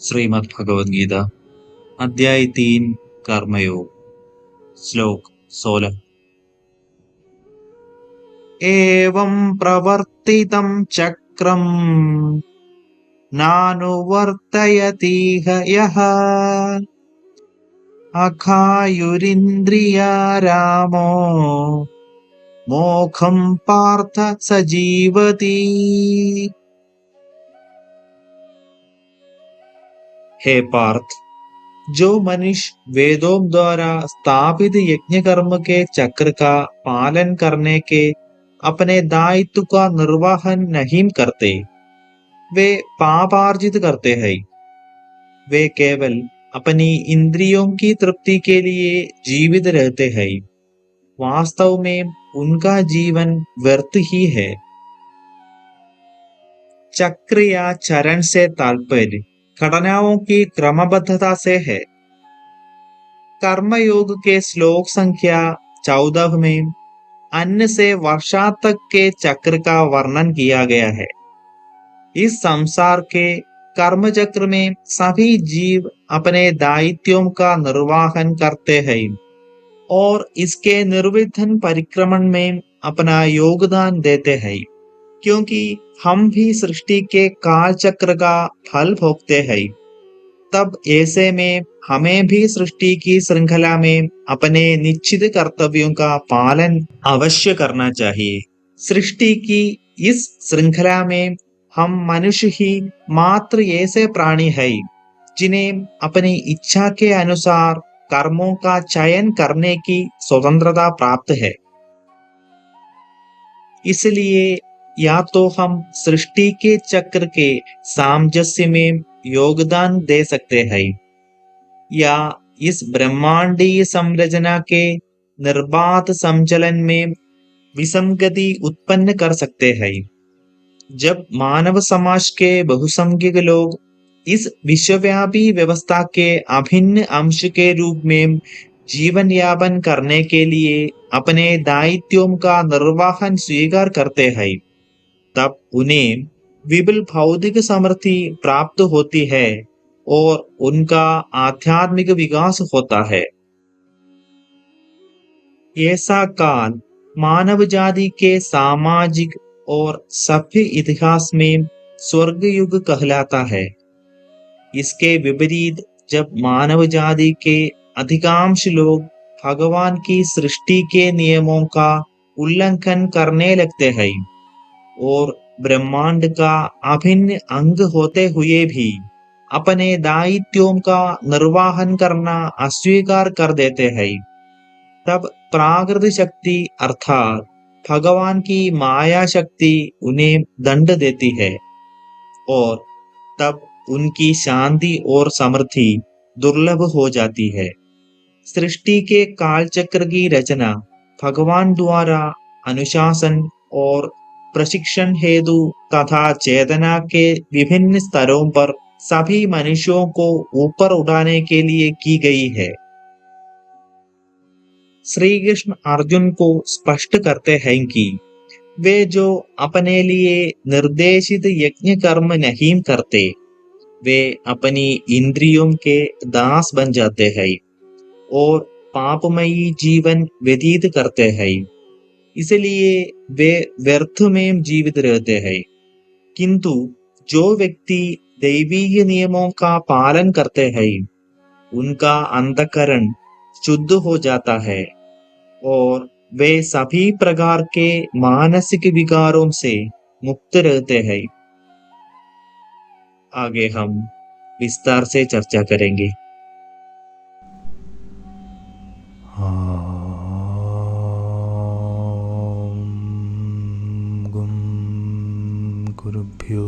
श्रीमद् भगवद गीता अध्याय 3 कर्मयोग श्लोक 16। एवं प्रवर्तितं चक्रं नानुवर्तयतीह यः अखायुरिन्द्रिया रामो मोक्षं पार्थ स जीवति। हे पार्थ, जो मनुष्य वेदों द्वारा स्थापित यज्ञ कर्म के चक्र का पालन करने के अपने दायित्व का निर्वहन नहीं करते, वे पापार्जित करते हैं। वे केवल अपनी इंद्रियों की तृप्ति के लिए जीवित रहते हैं। वास्तव में उनका जीवन व्यर्थ ही है। चक्र या चरण से तात्पर्य घटनाओं की क्रमबद्धता से है। कर्मयोग के श्लोक संख्या 14 में अन्न से वर्षा तक के चक्र का वर्णन किया गया है। इस संसार के कर्म चक्र में सभी जीव अपने दायित्वों का निर्वहन करते हैं और इसके निर्विघ्न परिक्रमण में अपना योगदान देते हैं, क्योंकि हम भी सृष्टि के काल चक्र का फल भोगते हैं। तब ऐसे में हमें भी सृष्टि की श्रृंखला में अपने निश्चित कर्तव्यों का पालन अवश्य करना चाहिए। सृष्टि की इस श्रृंखला में हम मनुष्य ही मात्र ऐसे प्राणी हैं जिन्हें अपनी इच्छा के अनुसार कर्मों का चयन करने की स्वतंत्रता प्राप्त है। इसलिए या तो हम सृष्टि के चक्र के सामंजस्य में योगदान दे सकते हैं, या इस ब्रह्मांडीय संरचना के निर्बाध संचलन में विसंगति उत्पन्न कर सकते हैं। जब मानव समाज के बहुसंख्यक लोग इस विश्वव्यापी व्यवस्था के अभिन्न अंश के रूप में जीवन यापन करने के लिए अपने दायित्वों का निर्वहन स्वीकार करते हैं, तब उन्हें विपुल भौतिक समृद्धि प्राप्त होती है और उनका आध्यात्मिक विकास होता है। ऐसा काल मानव जाति के सामाजिक और सभ्य इतिहास में स्वर्ग युग कहलाता है। इसके विपरीत जब मानव जाति के अधिकांश लोग भगवान की सृष्टि के नियमों का उल्लंघन करने लगते हैं और ब्रह्मांड का अभिन्न अंग होते हुए भी अपने दायित्वों का निर्वहन करना अस्वीकार कर देते हैं, तब प्राकृत शक्ति अर्थात भगवान की माया शक्ति उन्हें दंड देती है और तब उनकी शांति और समृद्धि दुर्लभ हो जाती है। सृष्टि के कालचक्र की रचना भगवान द्वारा अनुशासन और प्रशिक्षण हेतु तथा चेतना के विभिन्न स्तरों पर सभी मनुष्यों को ऊपर उठाने के लिए की गई है। श्री कृष्ण अर्जुन को स्पष्ट करते हैं कि वे जो अपने लिए निर्देशित यज्ञ कर्म नहीं करते, वे अपनी इंद्रियों के दास बन जाते हैं और पापमयी जीवन व्यतीत करते हैं। इसलिए वे व्यर्थ में जीवित रहते हैं। किंतु जो व्यक्ति दैवीय नियमों का पालन करते हैं, उनका अंतःकरण शुद्ध हो जाता है और वे सभी प्रकार के मानसिक विकारों से मुक्त रहते हैं। आगे हम विस्तार से चर्चा करेंगे। गुरुभ्यो